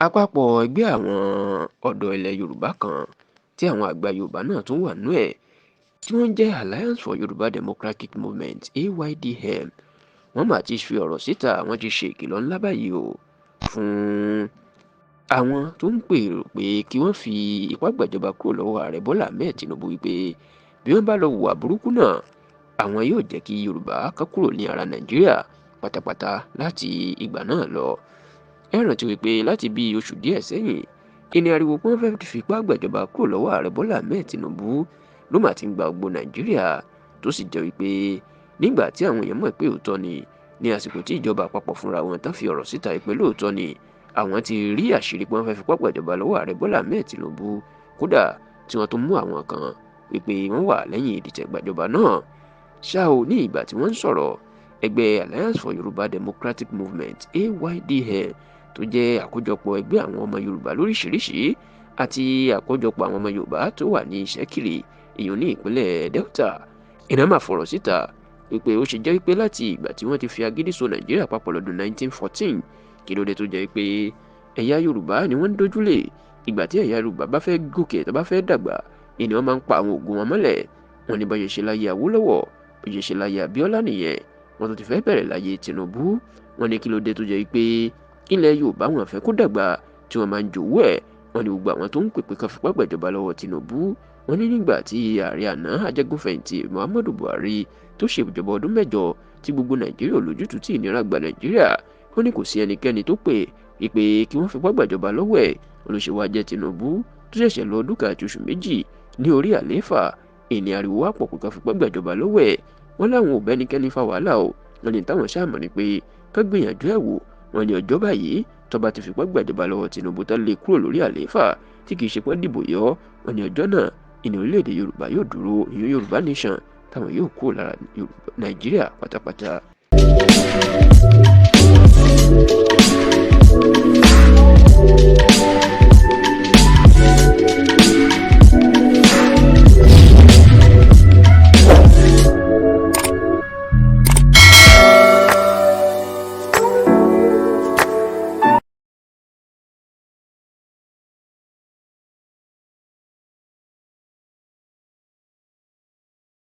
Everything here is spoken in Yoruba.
àpapọ̀ ẹgbẹ́ àwọn ọ̀dọ́ ilẹ̀ Yorùbá kan tí àwọn àgbà Yorùbá náà tún wà nínú ẹ̀ tí wọ́n jẹ́ Alliance for Yoruba Democratic Movement (AYDM) wọ́n mà ti fi ọ̀rọ̀ síta. Wọ́n ti ṣe ìkìlọ̀ ńlá báyìí o fún àwọn tó ń pèrò pé kí wọ́n fi ipá gbàjọba kúrò lọ́wọ́ ààrẹ Bọ́lá Ahmed Tinubu wípé bí wọ́n bá lọ hùwà burúkú náà àwọn yóò jẹ́ kí Yorùbá ká kúrò ní ara Nàìjíríà pátápátá láti ìgbà náà lọ. Ẹ rántí wípé láti bí oṣù díẹ̀ sẹ́yìn ìní ariwo pé wọ́n fẹ́ fipá gbàjọba kúrò lọ́wọ́ ààrẹ Bọ́lá Ahmed Tinubu ló mà ti ń gba gbogbo Nàìjíríà, tó sì jẹ́ wípé nígbà tí àwọn èèyàn mọ̀ pé òótọ́ ni ní àsìkò tí ìjọba àpapọ̀ fúnra wọn tán fi ọ̀rọ̀ síta pé lóòótọ́ ni àwọn ti rí àṣírí pé wọ́n fẹ́ fipá gbàjọba lọ́wọ́ ààrẹ Bọ́lá Ahmed Tinubu, kódà tí wọ́n tó mú àwọn kan wípé wọ́n wà lẹ́yìn ìdìtẹ̀gbàjọba náà. Ṣá o, ní ìgbà tí wọ́n ń sọ̀rọ̀, ẹgbẹ́ Alliance for Yoruba Democratic Movement (AYDM) tó jẹ́ àkójọpọ̀ ẹgbẹ́ àwọn ọmọ Yorùbá lóríṣìíríṣìí àti àkójọpọ̀ àwọn ọmọ Yorùbá tó wà ní Ìṣẹ́kiri ìyẹn ní ìpínlẹ̀ Delta, iná máa fọ̀rọ̀ síta wípé ó ṣe jẹ́ wípé láti ìgbà tí wọ́n ti fi agídí so Nàìjíríà papọ̀ lọ́dún 1914 kí ló dé tó jẹ́ wípé ẹ̀yà Yorùbá ni wọ́n ń dojúlé. Ìgbà tí ẹ̀yà Yorùbá bá fẹ́ gòkè tó bá fẹ́ dàgbà ni wọ́n máa ń pa àwọn ògùn wọn mọ́lẹ̀. Wọ́n ní bọ́yẹ̀ ṣe láyé Awólọ́wọ̀, bọ́yẹ̀ ṣe láyé Abíọ́lá nìyẹn, wọ́n tó ti fẹ́ bẹ̀rẹ̀ láyé Tinubu. Wọ́n ní kí ló dé tó jẹ́ wípé ilẹ̀ Yorùbá wọn fẹ́ kó dàgbà tí wọ́n máa ń jòwó ẹ̀. Wọ́n ní gbogbo àwọn tó ń pèpè kan fipá gbàjọba lọ́wọ́ Tinubu. Wọ́n ní nígbà tí ààrẹ àná Ajagunfẹ̀yìntì Muhammadu Buhari tó ṣe ìjọba ọdún 8 tí gbogbo Nàìjíríà ò lójútùú tí ìnira gba Nàìjíríà, wọ́n ní kò sí ẹnikẹ́ni tó pè wípé kí wọ́n fipá gbàjọba lọ́wọ́ ẹ̀. Olùṣèwà jẹ́ Tinubu tó ṣẹ̀ṣẹ̀ lọ ọdún kan àti oṣù méjì ní orí àlééfà. Ìní ariwo wá pọ̀ pé ká fipá gbàjọba lọ́wọ́ ẹ̀. Wọ́n láwọn ò bẹ́nikẹ́ni fa wàhálà o. Wọ́n ní táwọn ṣáà mọ̀ ni pé ká gbìyànjú ẹ̀ wò. Wọ́n ní ọjọ́ báyìí tó bá ti fipá gbàjọba lọ́wọ́ Tinubu tá lè kúrò lórí àlééfà tí kì í ṣe pé dìbò yọ. Wọ́n ní ọjọ́ náà ìní orílẹ̀-èdè Yorùbá yóò dúró, ìyẹn Yorùbá nation táwọn yóò kúrò lára Nàìjíríà pátápátá.